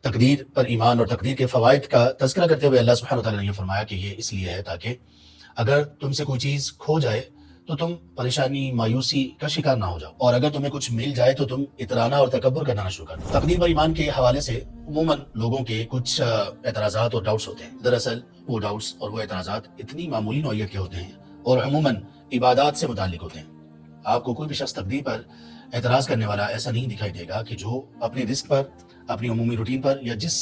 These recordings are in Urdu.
تقدیر پر ایمان اور تقدیر کے فوائد کا تذکرہ کرتے ہوئے اللہ سبحانہ وتعالیٰ نے یہ فرمایا کہ یہ اس لیے ہے تاکہ اگر تم سے کوئی چیز کھو جائے تو تم پریشانی مایوسی کا شکار نہ ہو جاؤ، اور اگر تمہیں کچھ مل جائے تو تم اترانا اور تکبر کرنا نہ شروع کر دو۔ تقدیر پر ایمان کے حوالے سے عموماً لوگوں کے کچھ اعتراضات اور ڈاؤٹس ہوتے ہیں۔ دراصل وہ ڈاؤٹس اور وہ اعتراضات اتنی معمولی نوعیت کے ہوتے ہیں اور عموماً عبادات سے متعلق ہوتے ہیں۔ آپ کو کوئی بھی شخص تقدیر پر اعتراض کرنے والا ایسا نہیں دکھائی دے گا کہ جو اپنے رزق پر، اپنی عمومی روٹین پر یا جس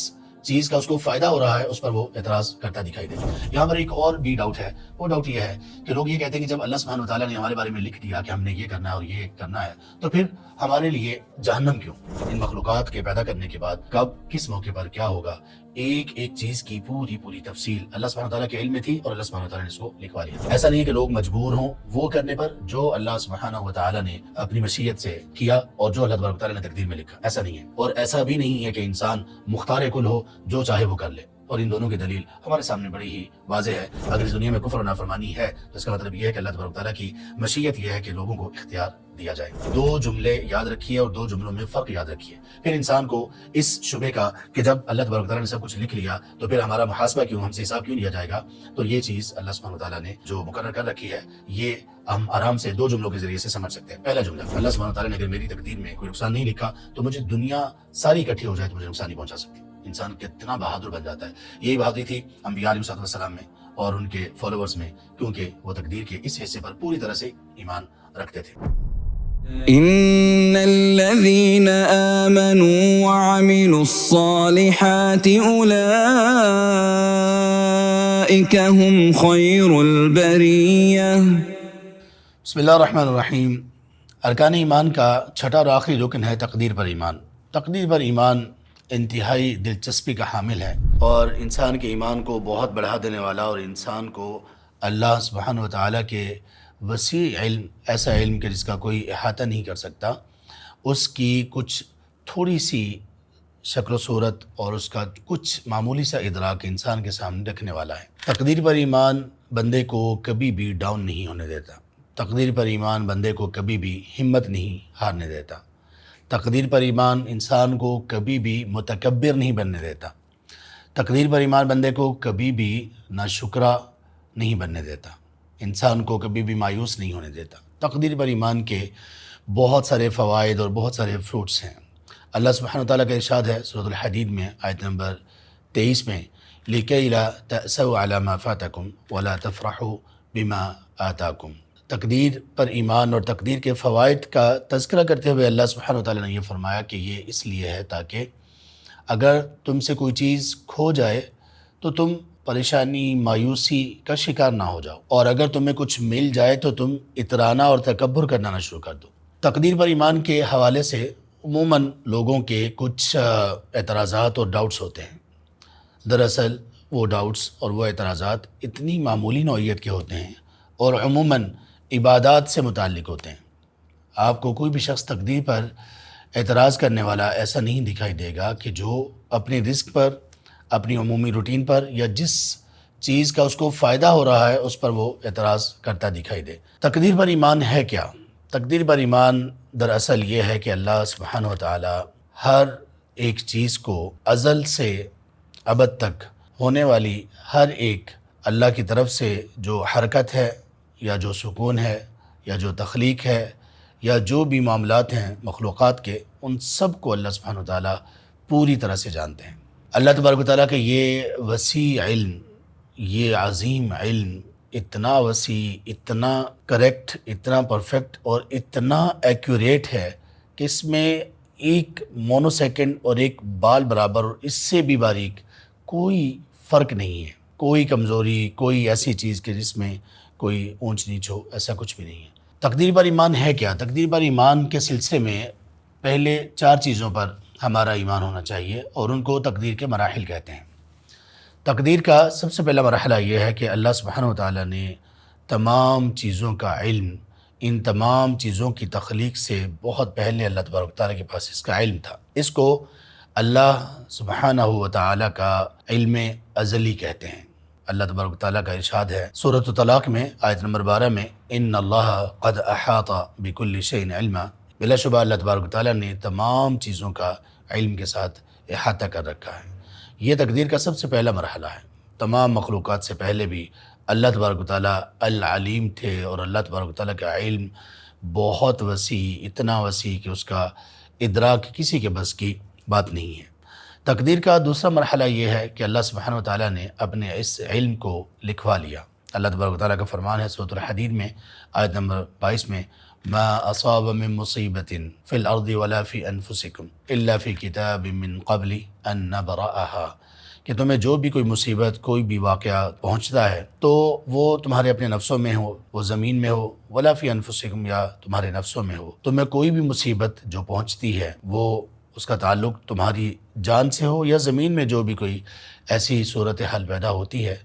چیز کا اس کو فائدہ ہو رہا ہے اس پر وہ اعتراض کرتا دکھائی دے۔ یہاں پر ایک اور بھی ڈاؤٹ ہے، وہ ڈاؤٹ یہ ہے کہ لوگ یہ کہتے ہیں کہ جب اللہ سبحانہ وتعالیٰ نے ہمارے بارے میں لکھ دیا کہ ہم نے یہ کرنا ہے اور یہ کرنا ہے تو پھر ہمارے لیے جہنم کیوں؟ ان مخلوقات کے پیدا کرنے کے بعد کب کس موقع پر کیا ہوگا، ایک ایک چیز کی پوری تفصیل اللہ سبحانہ وتعالیٰ کے علم میں تھی اور اللہ سبحانہ وتعالیٰ نے اس کو لکھوا لیا۔ ایسا نہیں ہے کہ لوگ مجبور ہوں وہ کرنے پر جو اللہ سبحانہ وتعالیٰ نے اپنی مشیت سے کیا اور جو اللہ تبارک وتعالیٰ نے تقدیر میں لکھا، ایسا نہیں ہے۔ اور ایسا بھی نہیں ہے کہ انسان مختار کل ہو، جو چاہے وہ کر لے، اور ان دونوں کی دلیل ہمارے سامنے بڑی ہی واضح ہے۔ اگر اس دنیا میں کفر و نافرمانی ہے تو اس کا مطلب یہ ہے کہ اللہ تبارک وتعالیٰ کی مشیت یہ ہے کہ لوگوں کو اختیار دیا جائے۔ دو جملے یاد رکھیے اور دو جملوں میں فرق یاد رکھیے، پھر انسان کو اس شبے کا کہ جب اللہ تبارک وتعالیٰ نے سب کچھ لکھ لیا تو پھر ہمارا محاسبہ کیوں، ہم سے حساب کیوں لیا جائے گا، تو یہ چیز اللہ سبحانہ وتعالیٰ نے جو مقرر کر رکھی ہے یہ ہم آرام سے دو جملوں کے ذریعے سے سمجھ سکتے ہیں۔ پہلا جملہ، اللہ سبحانہ وتعالیٰ نے اگر میری تقدیر میں کوئی نقصان نہیں لکھا تو مجھے دنیا ساری اکٹھی ہو جائے تو مجھے نقصان نہیں پہنچا سکتی۔ انسان کتنا بہادر بن جاتا ہے، یہی بہادری تھی انبیاء علیہ السلام میں اور ان کے فالوورز میں، کیونکہ وہ تقدیر کے اس حصے پر پوری طرح سے ایمان رکھتے تھے۔ ان الذين آمنوا وعملوا الصالحات اولئك هم خير البرية۔ بسم اللہ الرحمن الرحیم۔ ارکان ایمان کا چھٹا اور آخری رکن ہے تقدیر پر ایمان۔ تقدیر پر ایمان انتہائی دلچسپی کا حامل ہے اور انسان کے ایمان کو بہت بڑھا دینے والا، اور انسان کو اللہ سبحانہ وتعالیٰ کے وسیع علم، ایسا علم کہ جس کا کوئی احاطہ نہیں کر سکتا، اس کی کچھ تھوڑی سی شکل و صورت اور اس کا کچھ معمولی سا ادراک انسان کے سامنے رکھنے والا ہے۔ تقدیر پر ایمان بندے کو کبھی بھی ڈاؤن نہیں ہونے دیتا۔ تقدیر پر ایمان بندے کو کبھی بھی ہمت نہیں ہارنے دیتا۔ تقدیر پر ایمان انسان کو کبھی بھی متکبر نہیں بننے دیتا۔ تقدیر پر ایمان بندے کو کبھی بھی ناشکرا نہیں بننے دیتا، انسان کو کبھی بھی مایوس نہیں ہونے دیتا۔ تقدیر پر ایمان کے بہت سارے فوائد اور بہت سارے فروٹس ہیں۔ اللہ سبحانہ وتعالیٰ کا ارشاد ہے سورۃ الحدید میں آیت نمبر 23 میں، لِكَيْ لَا تَأْسَوْا عَلَىٰ مَا فَاتَكُمْ وَلَا تَفْرَحُوا بِمَا آتَاكُمْ۔ تقدیر پر ایمان اور تقدیر کے فوائد کا تذکرہ کرتے ہوئے اللہ سبحانہ وتعالیٰ نے یہ فرمایا کہ یہ اس لیے ہے تاکہ اگر تم سے کوئی چیز کھو جائے تو تم پریشانی مایوسی کا شکار نہ ہو جاؤ، اور اگر تمہیں کچھ مل جائے تو تم اترانا اور تکبر کرنا نہ شروع کر دو۔ تقدیر پر ایمان کے حوالے سے عموماً لوگوں کے کچھ اعتراضات اور ڈاؤٹس ہوتے ہیں۔ دراصل وہ ڈاؤٹس اور وہ اعتراضات اتنی معمولی نوعیت کے ہوتے ہیں اور عموماً عبادات سے متعلق ہوتے ہیں۔ آپ کو کوئی بھی شخص تقدیر پر اعتراض کرنے والا ایسا نہیں دکھائی دے گا کہ جو اپنے رزق پر، اپنی عمومی روٹین پر یا جس چیز کا اس کو فائدہ ہو رہا ہے اس پر وہ اعتراض کرتا دکھائی دے۔ تقدیر پر ایمان ہے کیا؟ تقدیر پر ایمان دراصل یہ ہے کہ اللہ سبحانہ وتعالی ہر ایک چیز کو ازل سے ابد تک ہونے والی ہر ایک اللہ کی طرف سے جو حرکت ہے یا جو سکون ہے یا جو تخلیق ہے یا جو بھی معاملات ہیں مخلوقات کے، ان سب کو اللہ سبحانہ وتعالی پوری طرح سے جانتے ہیں۔ اللہ تبارک و تعالیٰ کا یہ وسیع علم، یہ عظیم علم اتنا وسیع، اتنا کریکٹ، اتنا پرفیکٹ اور اتنا ایکوریٹ ہے کہ اس میں ایک مونو سیکنڈ اور ایک بال برابر اور اس سے بھی باریک کوئی فرق نہیں ہے، کوئی کمزوری، کوئی ایسی چیز کہ جس میں کوئی اونچ نیچ ہو، ایسا کچھ بھی نہیں ہے۔ تقدیر پر ایمان ہے کیا؟ تقدیر پر ایمان کے سلسلے میں پہلے 4 چیزوں پر ہمارا ایمان ہونا چاہیے اور ان کو تقدیر کے مراحل کہتے ہیں۔ تقدیر کا سب سے پہلا مرحلہ یہ ہے کہ اللہ سبحانہ وتعالیٰ نے تمام چیزوں کا علم، ان تمام چیزوں کی تخلیق سے بہت پہلے اللہ تبارک و تعالیٰ کے پاس اس کا علم تھا۔ اس کو اللہ سبحانہ وتعالیٰ کا علم ازلی کہتے ہیں۔ اللہ تبارک و تعالیٰ کا ارشاد ہے سورۃ طلاق میں آیت نمبر 12 میں، ان اللہ قد احاط بكل شيء علما۔ بلا شبہ اللہ تبارک و تعالیٰ نے تمام چیزوں کا علم کے ساتھ احاطہ کر رکھا ہے۔ یہ تقدیر کا سب سے پہلا مرحلہ ہے۔ تمام مخلوقات سے پہلے بھی اللہ تبارک و تعالیٰ العلیم تھے، اور اللہ تبارک و تعالیٰ کا علم بہت وسیع، اتنا وسیع کہ اس کا ادراک کسی کے بس کی بات نہیں ہے۔ تقدیر کا دوسرا مرحلہ یہ ہے کہ اللہ سبحانہ و تعالیٰ نے اپنے اس علم کو لکھوا لیا۔ اللہ تبارک و تعالیٰ کا فرمان ہے سورۃ الحدید میں آیت نمبر 22 میں، ما اصاب من مصیبت فی الارض ولا فی انفسکم الا فی کتاب من قبل ان نبرأها، کہ تمہیں جو بھی کوئی مصیبت، کوئی بھی واقعہ پہنچتا ہے تو وہ تمہارے اپنے نفسوں میں ہو، وہ زمین میں ہو، ولا فی انفسکم، یا تمہارے نفسوں میں ہو، تمہیں کوئی بھی مصیبت جو پہنچتی ہے وہ اس کا تعلق تمہاری جان سے ہو یا زمین میں جو بھی کوئی ایسی صورتحال پیدا ہوتی ہے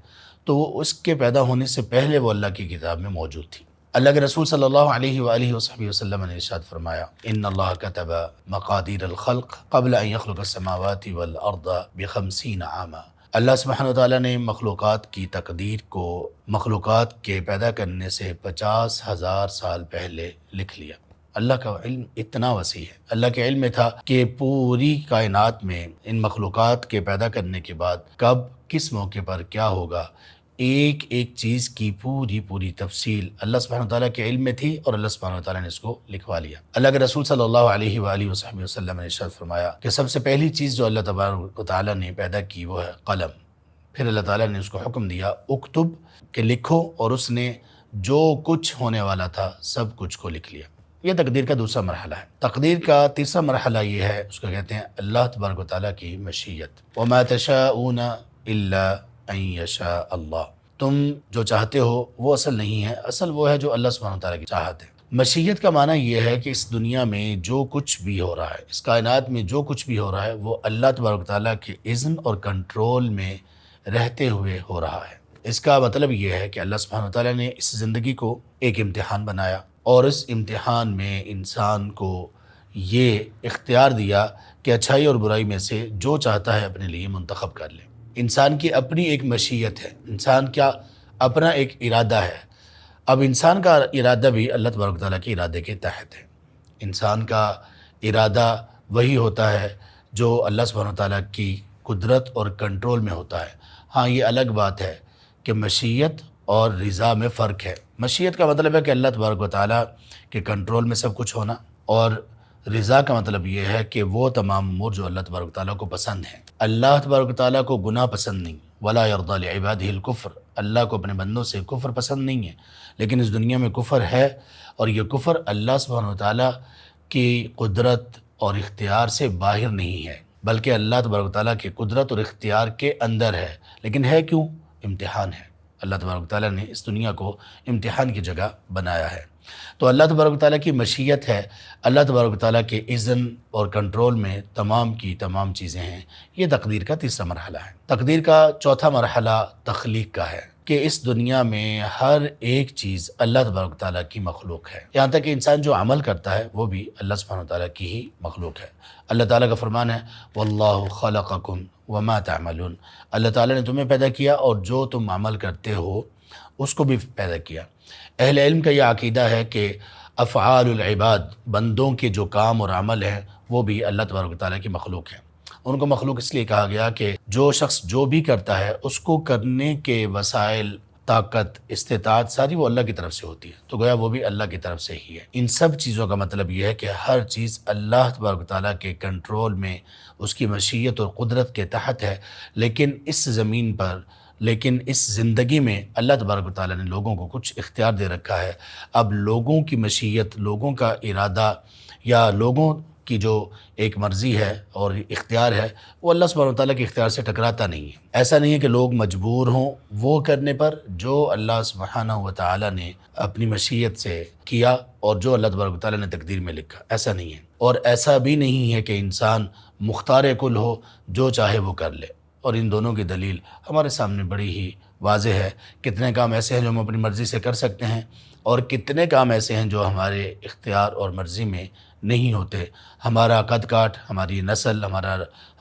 تو وہ اس کے پیدا ہونے سے پہلے وہ اللہ کی کتاب میں موجود تھی۔ اللہ کے رسول صلی اللہ علیہ وآلہ وصحبہ وسلم نے ارشاد فرمایا، ان اللہ کتب مقادیر الخلق قبل ان یخلق السماوات والارض ب50 عاما۔ اللہ سبحانہ وتعالیٰ نے مخلوقات کی تقدیر کو مخلوقات کے پیدا کرنے سے 50,000 سال پہلے لکھ لیا۔ اللہ کا علم اتنا وسیع ہے، اللہ کے علم میں تھا کہ پوری کائنات میں ان مخلوقات کے پیدا کرنے کے بعد کب، کس موقع پر کیا ہوگا، ایک ایک چیز کی پوری تفصیل اللہ سبحانہ وتعالیٰ کے علم میں تھی، اور اللہ سبحانہ وتعالیٰ نے اس کو لکھوا لیا۔ اللہ کے رسول صلی اللہ علیہ وآلہ وصحبہ وسلم نے ارشاد فرمایا کہ سب سے پہلی چیز جو اللہ تبارک و تعالیٰ نے پیدا کی وہ ہے قلم۔ پھر اللہ تعالیٰ نے اس کو حکم دیا اکتب، کہ لکھو، اور اس نے جو کچھ ہونے والا تھا سب کچھ کو لکھ لیا۔ یہ تقدیر کا دوسرا مرحلہ ہے۔ تقدیر کا تیسرا مرحلہ یہ ہے، اس کو کہتے ہیں اللہ تبارک و تعالیٰ کی مشیت۔ وَمَا تَشَاءُونَ إِلَّا أَن يَشَاءَ اللہ، تم جو چاہتے ہو وہ اصل نہیں ہے، اصل وہ ہے جو اللہ سبحانہ و تعالیٰ کی چاہت ہے۔ مشیت کا معنی یہ ہے کہ اس دنیا میں جو کچھ بھی ہو رہا ہے، اس کائنات میں جو کچھ بھی ہو رہا ہے، وہ اللہ تبارک و تعالیٰ کے اذن اور کنٹرول میں رہتے ہوئے ہو رہا ہے۔ اس کا مطلب یہ ہے کہ اللہ سبحانہ و تعالیٰ نے اس زندگی کو ایک امتحان بنایا، اور اس امتحان میں انسان کو یہ اختیار دیا کہ اچھائی اور برائی میں سے جو چاہتا ہے اپنے لیے منتخب کر لے۔ انسان کی اپنی ایک مشیت ہے، انسان کا اپنا ایک ارادہ ہے۔ اب انسان کا ارادہ بھی اللہ تبارک و تعالیٰ کے ارادے کے تحت ہے۔ انسان کا ارادہ وہی ہوتا ہے جو اللہ سبحانہ و تعالیٰ کی قدرت اور کنٹرول میں ہوتا ہے۔ ہاں، یہ الگ بات ہے کہ مشیت اور رضا میں فرق ہے۔ مشیت کا مطلب ہے کہ اللہ تبارک و تعالیٰ کے کنٹرول میں سب کچھ ہونا، اور رضا کا مطلب یہ ہے کہ وہ تمام امور جو اللہ تبارک و تعالیٰ کو پسند ہیں۔ اللہ تبارک و تعالیٰ کو گناہ پسند نہیں، ولا یرضی لعبادہ الکفر، اللہ کو اپنے بندوں سے کفر پسند نہیں ہے، لیکن اس دنیا میں کفر ہے، اور یہ کفر اللہ سبحانہ و تعالیٰ کی قدرت اور اختیار سے باہر نہیں ہے، بلکہ اللہ تبارک و تعالیٰ کی قدرت اور اختیار کے اندر ہے۔ لیکن ہے کیوں؟ امتحان ہے۔ اللہ تبارک و تعالیٰ نے اس دنیا کو امتحان کی جگہ بنایا ہے۔ تو اللہ تبارک و تعالیٰ کی مشیت ہے، اللہ تبارک و تعالیٰ کے اذن اور کنٹرول میں تمام کی تمام چیزیں ہیں۔ یہ تقدیر کا تیسرا مرحلہ ہے۔ تقدیر کا چوتھا مرحلہ تخلیق کا ہے، کہ اس دنیا میں ہر ایک چیز اللہ تبارک و تعالیٰ کی مخلوق ہے، یہاں تک کہ انسان جو عمل کرتا ہے وہ بھی اللہ سبحانہ و تعالیٰ کی ہی مخلوق ہے۔ اللہ تعالیٰ کا فرمان ہے وَاللَّهُ خَلَقَكُمْ وَمَا تَعْمَلُونَ، اللہ تعالیٰ نے تمہیں پیدا کیا اور جو تم عمل کرتے ہو اس کو بھی پیدا کیا۔ اہل علم کا یہ عقیدہ ہے کہ افعال العباد، بندوں کے جو کام اور عمل ہیں وہ بھی اللہ تبارک و تعالیٰ کی مخلوق ہیں۔ ان کو مخلوق اس لیے کہا گیا کہ جو شخص جو بھی کرتا ہے اس کو کرنے کے وسائل، طاقت، استطاعت ساری وہ اللہ کی طرف سے ہوتی ہے، تو گویا وہ بھی اللہ کی طرف سے ہی ہے۔ ان سب چیزوں کا مطلب یہ ہے کہ ہر چیز اللہ تبارک و تعالیٰ کے کنٹرول میں، اس کی مشیت اور قدرت کے تحت ہے، لیکن اس زمین پر، لیکن اس زندگی میں اللہ تبارک و تعالیٰ نے لوگوں کو کچھ اختیار دے رکھا ہے۔ اب لوگوں کی مشیت، لوگوں کا ارادہ یا لوگوں کی جو ایک مرضی ہے اور اختیار ہے وہ اللہ سبحانہ وتعالیٰ کے اختیار سے ٹکراتا نہیں ہے۔ ایسا نہیں ہے کہ لوگ مجبور ہوں وہ کرنے پر جو اللہ سبحانہ وتعالیٰ نے اپنی مشیت سے کیا اور جو اللہ تبارک و تعالیٰ نے تقدیر میں لکھا، ایسا نہیں ہے۔ اور ایسا بھی نہیں ہے کہ انسان مختار کل ہو، جو چاہے وہ کر لے۔ اور ان دونوں کی دلیل ہمارے سامنے بڑی ہی واضح ہے۔ کتنے کام ایسے ہیں جو ہم اپنی مرضی سے کر سکتے ہیں، اور کتنے کام ایسے ہیں جو ہمارے اختیار اور مرضی میں نہیں ہوتے، ہمارا قد کاٹ، ہماری نسل،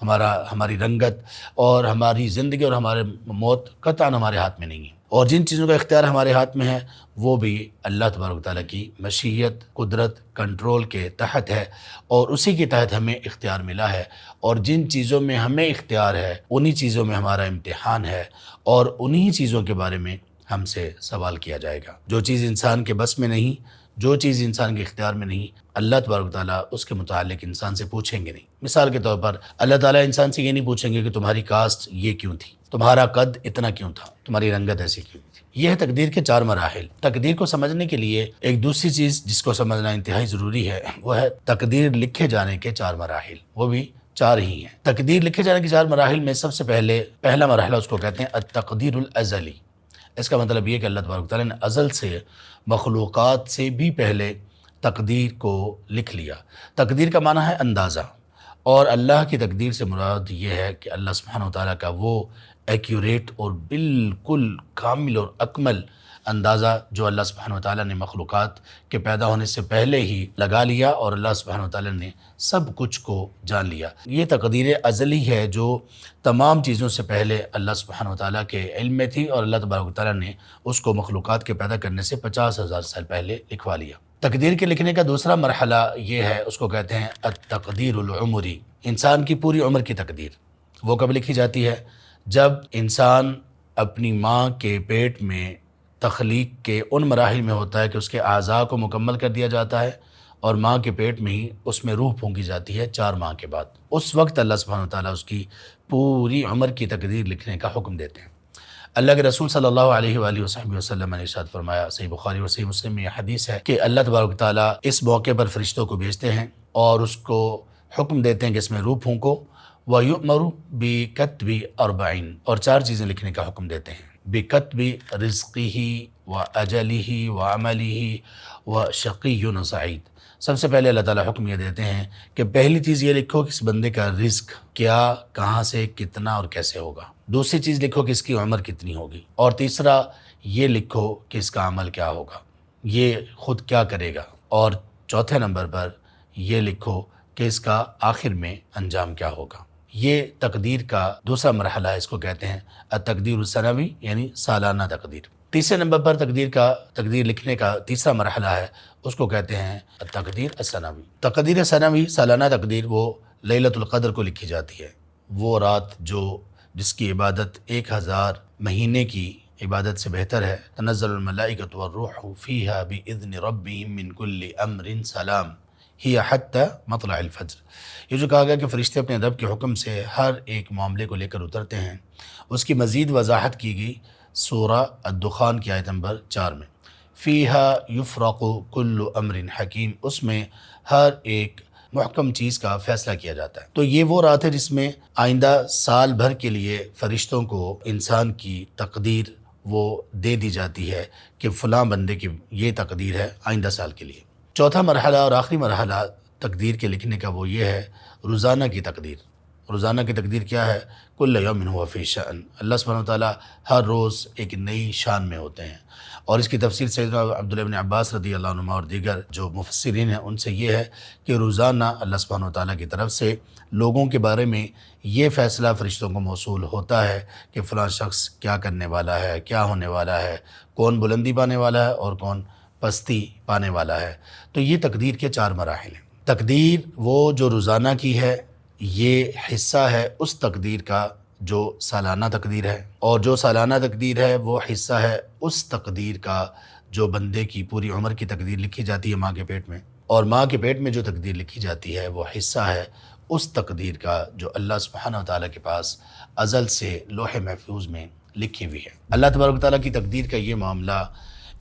ہماری رنگت اور ہماری زندگی اور ہمارے موت قطعاً ہمارے ہاتھ میں نہیں ہے، اور جن چیزوں کا اختیار ہمارے ہاتھ میں ہے وہ بھی اللہ تبارک و تعالیٰ کی مشیت، قدرت، کنٹرول کے تحت ہے، اور اسی کے تحت ہمیں اختیار ملا ہے، اور جن چیزوں میں ہمیں اختیار ہے انہی چیزوں میں ہمارا امتحان ہے، اور انہی چیزوں کے بارے میں ہم سے سوال کیا جائے گا۔ جو چیز انسان کے بس میں نہیں، جو چیز انسان کے اختیار میں نہیں، اللہ تبارک و تعالیٰ اس کے متعلق انسان سے پوچھیں گے نہیں۔ مثال کے طور پر اللہ تعالیٰ انسان سے یہ نہیں پوچھیں گے کہ تمہاری کاسٹ یہ کیوں تھی، تمہارا قد اتنا کیوں تھا، تمہاری رنگت ایسی کیوں تھی۔ یہ ہے تقدیر کے 4 مراحل۔ تقدیر کو سمجھنے کے لیے ایک دوسری چیز جس کو سمجھنا انتہائی ضروری ہے وہ ہے تقدیر لکھے جانے کے 4 مراحل، وہ بھی 4 ہی ہیں۔ تقدیر لکھے جانے کے 4 مراحل میں سب سے پہلا مرحلہ اس کو کہتے ہیں التقدیر الازلی۔ اس کا مطلب یہ کہ اللہ تبارک و تعالیٰ نے ازل سے مخلوقات سے بھی پہلے تقدیر کو لکھ لیا۔ تقدیر کا معنی ہے اندازہ، اور اللہ کی تقدیر سے مراد یہ ہے کہ اللہ سبحانہ و تعالیٰ کا وہ ایکیوریٹ اور بالکل کامل اور اکمل اندازہ جو اللہ سبحانہ و تعالیٰ نے مخلوقات کے پیدا ہونے سے پہلے ہی لگا لیا، اور اللہ سبحانہ و تعالیٰ نے سب کچھ کو جان لیا۔ یہ تقدیر ازلی ہے جو تمام چیزوں سے پہلے اللہ سبحانہ و تعالیٰ کے علم میں تھی، اور اللہ تبارک و تعالیٰ نے اس کو مخلوقات کے پیدا کرنے سے 50,000 سال پہلے لکھوا لیا۔ تقدیر کے لکھنے کا دوسرا مرحلہ یہ ہے، اس کو کہتے ہیں التقدیر العمری۔ انسان کی پوری عمر کی تقدیر وہ کب لکھی جاتی ہے؟ جب انسان اپنی ماں کے پیٹ میں تخلیق کے ان مراحل میں ہوتا ہے کہ اس کے اعضاء کو مکمل کر دیا جاتا ہے، اور ماں کے پیٹ میں ہی اس میں روح پھونکی جاتی ہے 4 ماہ کے بعد۔ اس وقت اللہ سبحانہ و تعالیٰ اس کی پوری عمر کی تقدیر لکھنے کا حکم دیتے ہیں۔ اللہ کے رسول صلی اللہ علیہ وآلہ وسلم نے ارشاد فرمایا، صحیح بخاری اور صحیح مسلم میں یہ حدیث ہے کہ اللہ تبارک و تعالیٰ اس موقع پر فرشتوں کو بھیجتے ہیں اور اس کو حکم دیتے ہیں کہ اس میں روح پھونکو، وَيُؤْمَرُ بِكَتْبِ 40، اور 4 چیزیں لکھنے کا حکم دیتے ہیں، بِكَتْبِ رِزْقِهِ وَأَجَلِهِ وَعَمَلِهِ وَشَقِيٌّ وَسَعِيدٌ۔ سب سے پہلے اللہ تعالیٰ حکم یہ دیتے ہیں کہ پہلی چیز یہ لکھو کہ اس بندے کا رزق کیا، کہاں سے، کتنا اور کیسے ہوگا۔ دوسری چیز لکھو کہ اس کی عمر کتنی ہوگی، اور تیسرا یہ لکھو کہ اس کا عمل کیا ہوگا، یہ خود کیا کرے گا، اور چوتھے نمبر پر یہ لکھو کہ اس کا آخر میں انجام کیا ہوگا۔ یہ تقدیر کا دوسرا مرحلہ ہے، اس کو کہتے ہیں التقدیر السنوی، یعنی سالانہ تقدیر۔ تیسرے نمبر پر تقدیر لکھنے کا تیسرا مرحلہ ہے، اس کو کہتے ہیں التقدیر السنوی۔ تقدیر سنوی، سالانہ تقدیر، وہ لیلۃ القدر کو لکھی جاتی ہے، وہ رات جس کی عبادت 1000 مہینے کی عبادت سے بہتر ہے۔ تنزل الملائکۃ والروح فیہا بإذن ربہم من کل امر سلام ہی حتی مطلع الفجر۔ یہ جو کہا گیا کہ فرشتے اپنے رب کے حکم سے ہر ایک معاملے کو لے کر اترتے ہیں، اس کی مزید وضاحت کی گئی سورہ الدخان کی آیت نمبر 4 میں، فیہا یفرق کل امر حکیم، اس میں ہر ایک محکم چیز کا فیصلہ کیا جاتا ہے۔ تو یہ وہ رات ہے جس میں آئندہ سال بھر کے لیے فرشتوں کو انسان کی تقدیر وہ دے دی جاتی ہے کہ فلاں بندے کی یہ تقدیر ہے آئندہ سال کے لیے۔ چوتھا مرحلہ اور آخری مرحلہ تقدیر کے لکھنے کا وہ یہ ہے روزانہ کی تقدیر۔ روزانہ کی تقدیر کیا ہے؟ کل یوم ہوا فی شأن، اللہ سبحانہ وتعالیٰ ہر روز ایک نئی شان میں ہوتے ہیں، اور اس کی تفسیر سیدنا عبداللہ بن عباس رضی اللہ عنہ اور دیگر جو مفسرین ہیں ان سے یہ ہے کہ روزانہ اللہ سبحانہ وتعالیٰ کی طرف سے لوگوں کے بارے میں یہ فیصلہ فرشتوں کو موصول ہوتا ہے کہ فلاں شخص کیا کرنے والا ہے، کیا ہونے والا ہے، کون بلندی پانے والا ہے اور کون پستی پانے والا ہے۔ تو یہ تقدیر کے 4 مراحل ہیں۔ تقدیر وہ جو روزانہ کی ہے، یہ حصہ ہے اس تقدیر کا جو سالانہ تقدیر ہے، اور جو سالانہ تقدیر ہے وہ حصہ ہے اس تقدیر کا جو بندے کی پوری عمر کی تقدیر لکھی جاتی ہے ماں کے پیٹ میں، اور ماں کے پیٹ میں جو تقدیر لکھی جاتی ہے وہ حصہ ہے اس تقدیر کا جو اللہ سبحانہ وتعالیٰ کے پاس ازل سے لوح محفوظ میں لکھی ہوئی ہے۔ اللہ تبارک و تعالیٰ کی تقدیر کا یہ معاملہ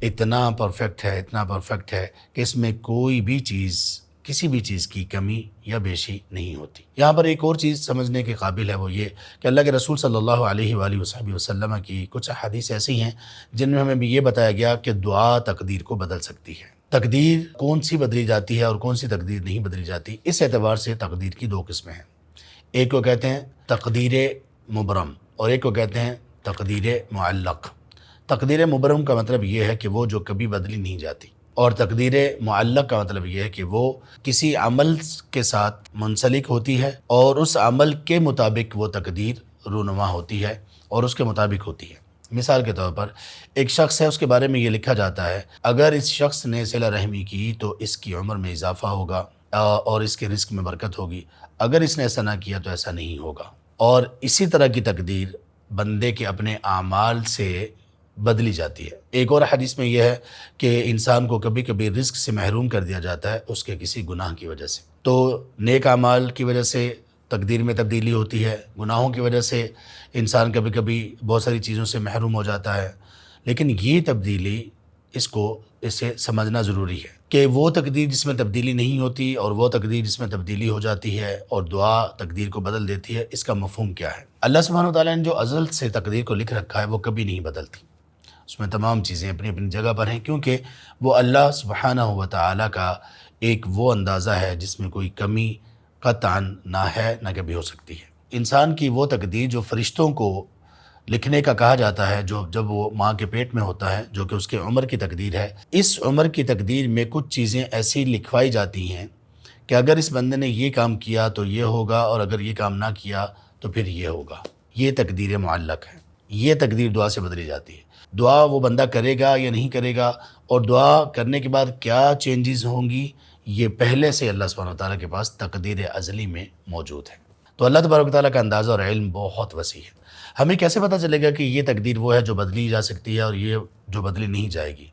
اتنا پرفیکٹ ہے کہ اس میں کوئی بھی چیز، کسی بھی چیز کی کمی یا بیشی نہیں ہوتی۔ یہاں پر ایک اور چیز سمجھنے کے قابل ہے، وہ یہ کہ اللہ کے رسول صلی اللہ علیہ وآلہ وسلم کی کچھ احادیث ایسی ہیں جن میں ہمیں بھی یہ بتایا گیا کہ دعا تقدیر کو بدل سکتی ہے۔ تقدیر کون سی بدلی جاتی ہے اور کون سی تقدیر نہیں بدلی جاتی، اس اعتبار سے تقدیر کی 2 قسمیں ہیں۔ ایک کو کہتے ہیں تقدیر مبرم، اور ایک کو کہتے ہیں تقدیر معلق۔ تقدیر مبرم کا مطلب یہ ہے کہ وہ جو کبھی بدلی نہیں جاتی، اور تقدیر معلق کا مطلب یہ ہے کہ وہ کسی عمل کے ساتھ منسلک ہوتی ہے اور اس عمل کے مطابق وہ تقدیر رونما ہوتی ہے اور اس کے مطابق ہوتی ہے۔ مثال کے طور پر ایک شخص ہے، اس کے بارے میں یہ لکھا جاتا ہے اگر اس شخص نے صلہ رحمی کی تو اس کی عمر میں اضافہ ہوگا اور اس کے رزق میں برکت ہوگی، اگر اس نے ایسا نہ کیا تو ایسا نہیں ہوگا۔ اور اسی طرح کی تقدیر بندے کے اپنے اعمال سے بدلی جاتی ہے۔ ایک اور حدیث میں یہ ہے کہ انسان کو کبھی کبھی رزق سے محروم کر دیا جاتا ہے اس کے کسی گناہ کی وجہ سے۔ تو نیک اعمال کی وجہ سے تقدیر میں تبدیلی ہوتی ہے، گناہوں کی وجہ سے انسان کبھی کبھی بہت ساری چیزوں سے محروم ہو جاتا ہے، لیکن یہ تبدیلی اسے سمجھنا ضروری ہے کہ وہ تقدیر جس میں تبدیلی نہیں ہوتی اور وہ تقدیر جس میں تبدیلی ہو جاتی ہے اور دعا تقدیر کو بدل دیتی ہے، اس کا مفہوم کیا ہے۔ اللہ سبحانہ وتعالیٰ نے جو ازل سے تقدیر کو لکھ رکھا ہے وہ کبھی نہیں بدلتی، اس میں تمام چیزیں اپنی اپنی جگہ پر ہیں، کیونکہ وہ اللہ سبحانہ وتعالیٰ کا ایک وہ اندازہ ہے جس میں کوئی کمی قطعاً نہ ہے نہ کبھی ہو سکتی ہے۔ انسان کی وہ تقدیر جو فرشتوں کو لکھنے کا کہا جاتا ہے، جب وہ ماں کے پیٹ میں ہوتا ہے، جو کہ اس کے عمر کی تقدیر ہے، اس عمر کی تقدیر میں کچھ چیزیں ایسی لکھوائی جاتی ہیں کہ اگر اس بندے نے یہ کام کیا تو یہ ہوگا اور اگر یہ کام نہ کیا تو پھر یہ ہوگا۔ یہ تقدیر معلق ہے، یہ تقدیر دعا سے بدلی جاتی ہے۔ دعا وہ بندہ کرے گا یا نہیں کرے گا اور دعا کرنے کے بعد کیا چینجز ہوں گی، یہ پہلے سے اللہ سبحانہ وتعالیٰ کے پاس تقدیر ازلی میں موجود ہے۔ تو اللہ تبارک و تعالیٰ کا اندازہ اور علم بہت وسیع ہے۔ ہمیں کیسے پتہ چلے گا کہ یہ تقدیر وہ ہے جو بدلی جا سکتی ہے اور یہ جو بدلی نہیں جائے گی؟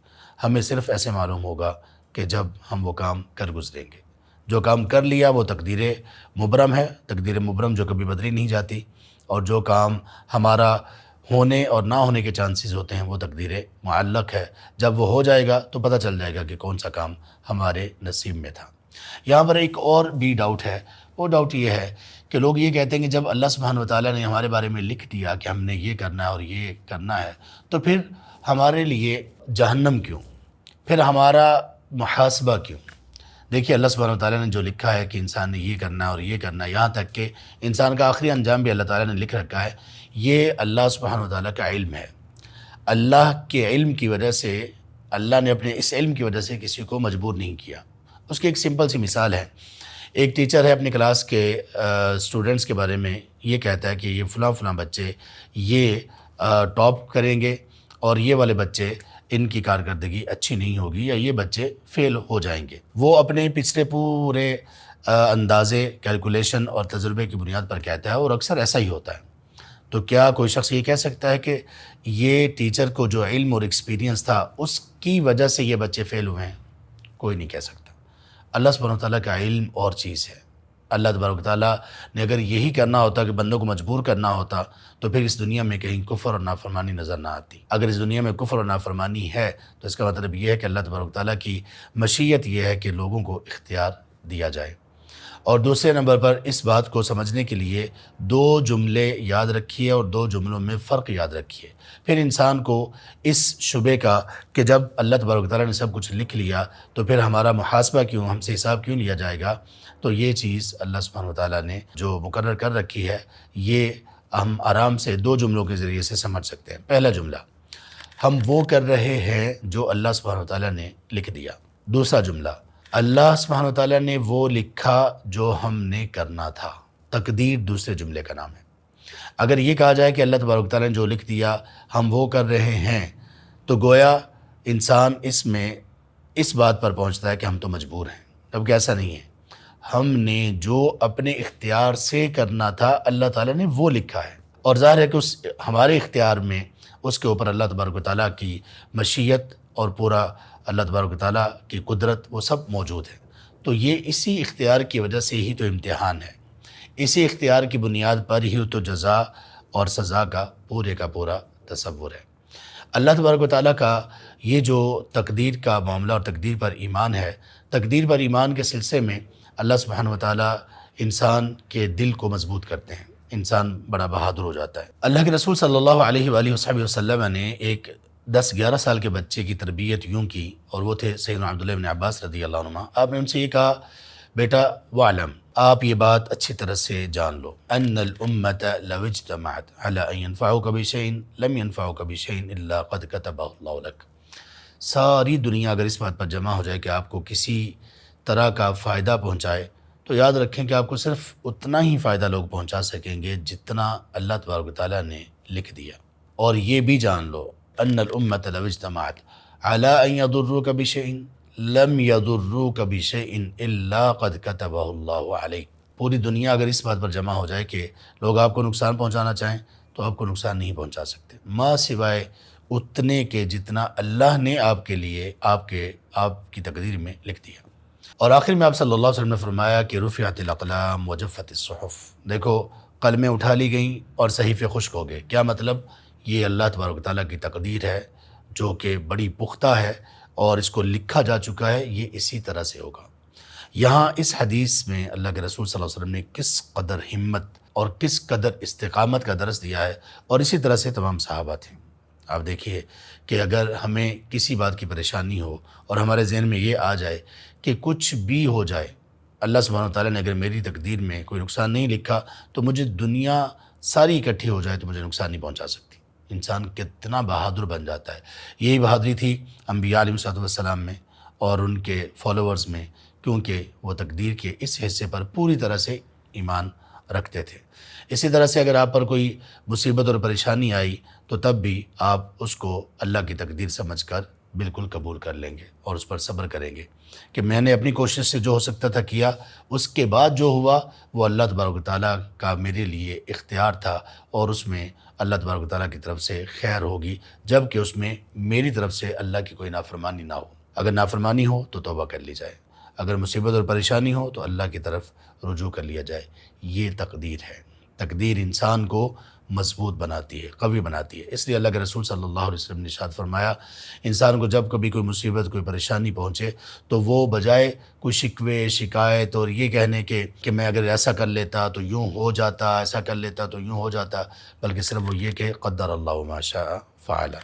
ہمیں صرف ایسے معلوم ہوگا کہ جب ہم وہ کام کر گزریں گے۔ جو کام کر لیا وہ تقدیر مبرم ہے، تقدیر مبرم جو کبھی بدلی نہیں جاتی، اور جو کام ہمارا ہونے اور نہ ہونے کے چانسز ہوتے ہیں وہ تقدیر معلق ہے۔ جب وہ ہو جائے گا تو پتہ چل جائے گا کہ کون سا کام ہمارے نصیب میں تھا۔ یہاں پر ایک اور بھی ڈاؤٹ ہے، وہ ڈاؤٹ یہ ہے کہ لوگ یہ کہتے ہیں کہ جب اللہ سبحانہ وتعالیٰ نے ہمارے بارے میں لکھ دیا کہ ہم نے یہ کرنا ہے اور یہ کرنا ہے، تو پھر ہمارے لیے جہنم کیوں؟ پھر ہمارا محاسبہ کیوں؟ دیکھیے اللہ سبحانہ وتعالیٰ نے جو لکھا ہے کہ انسان نے یہ کرنا ہے اور یہ کرنا ہے، یہاں تک کہ انسان کا آخری انجام بھی اللہ تعالیٰ نے لکھ رکھا ہے، یہ اللہ سبحانہ وتعالیٰ کا علم ہے۔ اللہ کے علم کی وجہ سے، اللہ نے اپنے اس علم کی وجہ سے کسی کو مجبور نہیں کیا۔ اس کی ایک سمپل سی مثال ہے، ایک ٹیچر ہے اپنی کلاس کے اسٹوڈنٹس کے بارے میں یہ کہتا ہے کہ یہ فلاں بچے یہ ٹاپ کریں گے اور یہ والے بچے ان کی کارکردگی اچھی نہیں ہوگی یا یہ بچے فیل ہو جائیں گے۔ وہ اپنے پچھلے پورے اندازے، کیلکولیشن اور تجربے کی بنیاد پر کہتا ہے، اور اکثر ایسا ہی ہوتا ہے۔ تو کیا کوئی شخص یہ کہہ سکتا ہے کہ یہ ٹیچر کو جو علم اور ایکسپیرینس تھا اس کی وجہ سے یہ بچے فیل ہوئے ہیں؟ کوئی نہیں کہہ سکتا۔ اللہ سبحانہ وتعالیٰ کا علم اور چیز ہے۔ اللہ تبارک و تعالیٰ نے اگر یہی کرنا ہوتا کہ بندوں کو مجبور کرنا ہوتا تو پھر اس دنیا میں کہیں کفر اور نافرمانی نظر نہ آتی۔ اگر اس دنیا میں کفر اور نافرمانی ہے تو اس کا مطلب یہ ہے کہ اللہ تبارک و تعالیٰ کی مشیت یہ ہے کہ لوگوں کو اختیار دیا جائے۔ اور دوسرے نمبر پر اس بات کو سمجھنے کے لیے دو جملے یاد رکھیے اور دو جملوں میں فرق یاد رکھیے، پھر انسان کو اس شبے کا کہ جب اللہ تبارک و تعالیٰ نے سب کچھ لکھ لیا تو پھر ہمارا محاسبہ کیوں، ہم سے حساب کیوں لیا جائے گا؟ تو یہ چیز اللہ سبحانہ و تعالیٰ نے جو مقرر کر رکھی ہے یہ ہم آرام سے دو جملوں کے ذریعے سے سمجھ سکتے ہیں۔ پہلا جملہ، ہم وہ کر رہے ہیں جو اللہ سبحانہ و تعالیٰ نے لکھ دیا۔ دوسرا جملہ، اللہ سبحانہ و تعالیٰ نے وہ لکھا جو ہم نے کرنا تھا۔ تقدیر دوسرے جملے کا نام ہے۔ اگر یہ کہا جائے کہ اللہ تبارک و تعالیٰ نے جو لکھ دیا ہم وہ کر رہے ہیں، تو گویا انسان اس میں اس بات پر پہنچتا ہے کہ ہم تو مجبور ہیں، جبکہ ایسا نہیں ہے۔ ہم نے جو اپنے اختیار سے کرنا تھا اللہ تعالیٰ نے وہ لکھا ہے، اور ظاہر ہے کہ اس ہمارے اختیار میں اس کے اوپر اللہ تبارک و تعالیٰ کی مشیت اور پورا اللہ تبارک و تعالیٰ کی قدرت وہ سب موجود ہے۔ تو یہ اسی اختیار کی وجہ سے ہی تو امتحان ہے، اسی اختیار کی بنیاد پر ہی تو جزا اور سزا کا پورا تصور ہے۔ اللہ تبارک و تعالیٰ کا یہ جو تقدیر کا معاملہ اور تقدیر پر ایمان ہے، تقدیر پر ایمان کے سلسلے میں اللہ سبحانہ و تعالیٰ انسان کے دل کو مضبوط کرتے ہیں، انسان بڑا بہادر ہو جاتا ہے۔ اللہ کے رسول صلی اللہ علیہ وآلہ وسلم نے ایک 10-11 سال کے بچے کی تربیت یوں کی، اور وہ تھے سیدنا عبداللہ بن عباس رضی اللہ عنہما۔ آپ نے ان سے یہ کہا، بیٹا وعلم، آپ یہ بات اچھی طرح سے جان لو، ان الامت لو اجتمعت على ان ينفعوك بشيء لم ينفعوك بشيء الا قد كتبه الله لك۔ ساری دنیا اگر اس بات پر جمع ہو جائے کہ آپ کو کسی طرح کا فائدہ پہنچائے تو یاد رکھیں کہ آپ کو صرف اتنا ہی فائدہ لوگ پہنچا سکیں گے جتنا اللہ تبارک و تعالیٰ نے لکھ دیا۔ اور یہ بھی جان لو ان الامت لو اجتمعت علی ان یضروک بشیء لم یضروک بشیء الا قد کتبہ اللہ علیک۔ پوری دنیا اگر اس بات پر جمع ہو جائے کہ لوگ آپ کو نقصان پہنچانا چاہیں تو آپ کو نقصان نہیں پہنچا سکتے ما سوائے اتنے کے جتنا اللہ نے آپ کے لیے آپ کی تقدیر میں لکھ دیا۔ اور آخر میں آپ صلی اللہ علیہ وسلم نے فرمایا کہ رفعت الاقلام وجفت الصحف، دیکھو قلمیں اٹھا لی گئیں اور صحیفے خشک ہو گئے۔ کیا مطلب؟ یہ اللہ تبارک و تعالیٰ کی تقدیر ہے جو کہ بڑی پختہ ہے اور اس کو لکھا جا چکا ہے، یہ اسی طرح سے ہوگا۔ یہاں اس حدیث میں اللہ کے رسول صلی اللہ علیہ وسلم نے کس قدر ہمت اور کس قدر استقامت کا درس دیا ہے، اور اسی طرح سے تمام صحابہ تھے۔ آپ دیکھیے کہ اگر ہمیں کسی بات کی پریشانی ہو اور ہمارے ذہن میں یہ آ جائے کہ کچھ بھی ہو جائے، اللہ سبحانہ و تعالیٰ نے اگر میری تقدیر میں کوئی نقصان نہیں لکھا تو مجھے دنیا ساری اکٹھی ہو جائے تو مجھے نقصان نہیں پہنچا سکتی۔ انسان کتنا بہادر بن جاتا ہے۔ یہی بہادری تھی انبیاء علیہ السلام میں اور ان کے فالوورز میں، کیونکہ وہ تقدیر کے اس حصے پر پوری طرح سے ایمان رکھتے تھے۔ اسی طرح سے اگر آپ پر کوئی مصیبت اور پریشانی آئی تو تب بھی آپ اس کو اللہ کی تقدیر سمجھ کر بالکل قبول کر لیں گے اور اس پر صبر کریں گے کہ میں نے اپنی کوشش سے جو ہو سکتا تھا کیا، اس کے بعد جو ہوا وہ اللہ تبارک و تعالیٰ کا میرے لیے اختیار تھا، اور اس میں اللہ تبارک و تعالیٰ کی طرف سے خیر ہوگی، جب کہ اس میں میری طرف سے اللہ کی کوئی نافرمانی نہ ہو۔ اگر نافرمانی ہو تو توبہ کر لی جائے، اگر مصیبت اور پریشانی ہو تو اللہ کی طرف رجوع کر لیا جائے۔ یہ تقدیر ہے۔ تقدیر انسان کو مضبوط بناتی ہے، قوی بناتی ہے۔ اس لیے اللہ کے رسول صلی اللہ علیہ وسلم نے ارشاد فرمایا، انسان کو جب کبھی کوئی مصیبت کوئی پریشانی پہنچے تو وہ بجائے کوئی شکوے شکایت اور یہ کہنے کہ میں اگر ایسا کر لیتا تو یوں ہو جاتا، ایسا کر لیتا تو یوں ہو جاتا، بلکہ صرف وہ یہ کہ قدر اللہ ما شاء فعل،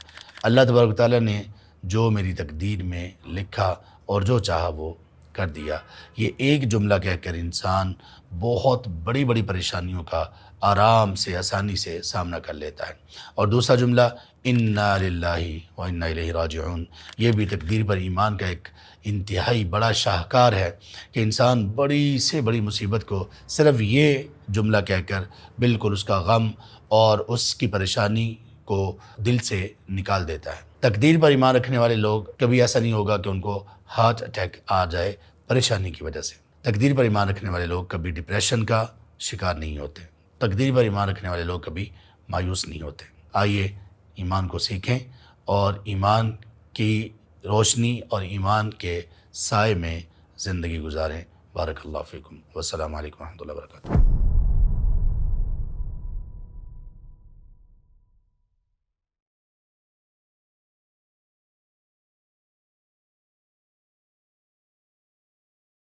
اللہ تبارک و تعالیٰ نے جو میری تقدیر میں لکھا اور جو چاہا وہ کر دیا۔ یہ ایک جملہ کہہ کر انسان بہت بڑی بڑی پریشانیوں کا آرام سے آسانی سے سامنا کر لیتا ہے۔ اور دوسرا جملہ انا للہ و انا الیہ راجعون، یہ بھی تقدیر پر ایمان کا ایک انتہائی بڑا شاہکار ہے کہ انسان بڑی سے بڑی مصیبت کو صرف یہ جملہ کہہ کر بالکل اس کا غم اور اس کی پریشانی کو دل سے نکال دیتا ہے۔ تقدیر پر ایمان رکھنے والے لوگ کبھی ایسا نہیں ہوگا کہ ان کو ہارٹ اٹیک آ جائے پریشانی کی وجہ سے۔ تقدیر پر ایمان رکھنے والے لوگ کبھی ڈپریشن کا شکار نہیں ہوتے۔ تقدیر پر ایمان رکھنے والے لوگ کبھی مایوس نہیں ہوتے۔ آئیے ایمان کو سیکھیں اور ایمان کی روشنی اور ایمان کے سائے میں زندگی گزاریں۔ بارک اللہ فیکم، والسلام علیکم ورحمۃ اللہ وبرکاتہ۔